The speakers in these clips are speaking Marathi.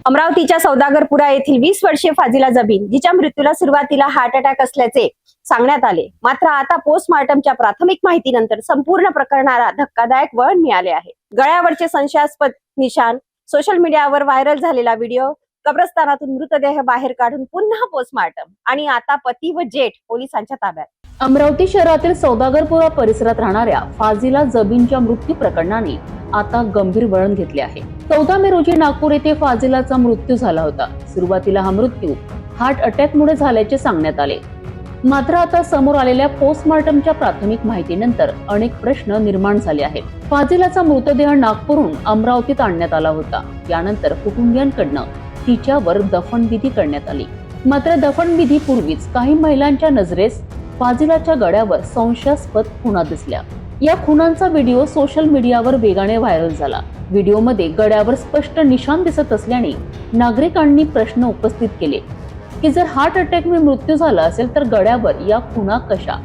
अमरावतीच्या सौदागरपुरा येथील 20 वर्षीय फाजिला जबीन जिच्या मृत्यूला सुरुवातीला हार्ट अटॅक असल्याचे सांगण्यात आले, मात्र आता पोस्टमार्टमच्या प्राथमिक माहितीनंतर संपूर्ण प्रकरणाला धक्कादायक वळण मिळाले आहे। गळ्यावरचे संशयास्पद निशाण, सोशल मीडियावर व्हायरल झालेला व्हिडिओ, कब्रस्तानातून मृतदेह बाहेर काढून पुन्हा पोस्टमार्टम आणि आता पती व जेठ पोलिसांच्या ताब्यात। अमरावती शहरातील सौदागरपुरा परिसरात राहणाऱ्या फाजिला जबीनच्या मृत्यू प्रकरणाने आता गंभीर वळण घेतले आहे। 14 मे रोजी नागपूर येथे फाजिलाचा मृत्यू झाला होता। सुरुवातीला हा मृत्यू हार्ट अटॅकमुळे झाल्याचे सांगण्यात आले, मात्र आता समोर आलेल्या पोस्टमार्टमच्या प्राथमिक माहितीनंतर अनेक प्रश्न निर्माण झाले आहेत। फाजिलाचा मृतदेह नागपूरहून अमरावतीत आणण्यात आला होता। यानंतर कुटुंबियांकडून तिच्यावर दफनविधी करण्यात आली, मात्र दफनविधीपूर्वीच काही महिलांच्या नजरेस फाजिलाच्या गळ्यावर संशयास्पद खुणा दिसल्या। या खुणांचा व्हिडिओ सोशल मीडियावर वेगाने व्हायरल झाला। व्हिडिओमध्ये गळ्यावर स्पष्ट निशाण दिसत असल्याने नागरिकांनी प्रश्न उपस्थित केले की जर हार्ट अटॅकने मृत्यू झाला असेल तर गळ्यावर या खुणा कशा?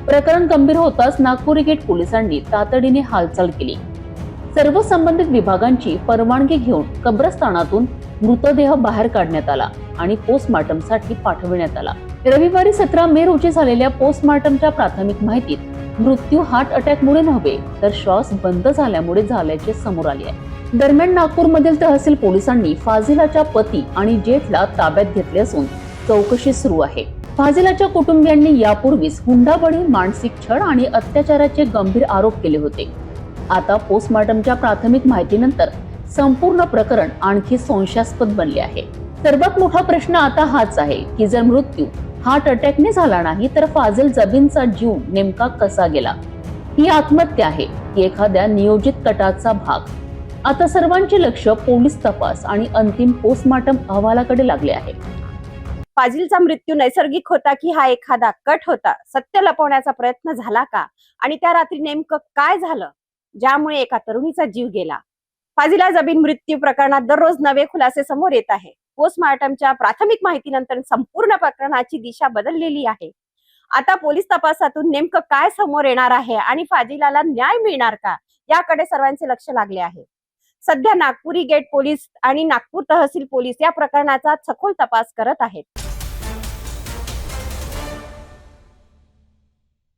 प्रकरण गंभीर होताच नागपूर गेट पोलिसांनी तातडीने हालचाल केली। सर्व संबंधित विभागांची परवानगी घेऊन कब्रस्तानातून मृतदेह बाहेर काढण्यात आला आणि पोस्टमार्टमसाठी पाठविण्यात आला। रविवारी 17 मे रोजी झालेल्या पोस्टमार्टमच्या प्राथमिक माहितीत मृत्यू हार्ट अटॅकमुळे नव्हे तर श्वास बंद झाल्यामुळे झाल्याचे समोर आले आहे। दरम्यान नागपूरमधील तहसील पोलिसांनी फाजिलाच्या पती आणि जेठला ताब्यात घेतले असून चौकशी सुरू आहे। फाजिलाच्या कुटुंबियांनी यापूर्वीच हुंडाबळी, मानसिक छळ आणि अत्याचाराचे गंभीर आरोप केले होते। आता पोस्टमार्टमच्या प्राथमिक माहितीनंतर संपूर्ण प्रकरण आणखी संशयास्पद बनले आहे। सर्वात मोठा प्रश्न आता हाच आहे की जर मृत्यू हार्ट अटॅकने झाला नाही तर फाजिल जबीनचा जीव नेमका कसा गेला? ही आत्महत्या आहे की एखाद्या नियोजित कटाचा भाग? आता सर्वांचे लक्ष पोलीस तपास आणि अंतिम पोस्टमार्टम अहवालाकडे लागले आहे। फाजिलचा मृत्यू नैसर्गिक होता की हा एखादा कट होता? सत्य लपवण्याचा प्रयत्न झाला का? आणि त्या रात्री नेमकं काय झालं ज्यामुळे एका तरुणीचा जीव गेला? फाजिला जबीन मृत्यू प्रकरणात दररोज नवे खुलासे समोर येत आहे। पोस्टमार्टमच्या प्राथमिक माहितीनंतर संपूर्ण प्रकरणाची दिशा बदललेली आहे। आता पोलीस तपासातून नेमकं काय समोर येणार आहे आणि फाजिलाला न्याय मिळणार का याकडे सर्वांचे लक्ष लागले आहे। सध्या नागपुरी गेट पोलीस आणि नागपूर तहसील पोलीस या प्रकरणाचा सखोल तपास करत आहेत।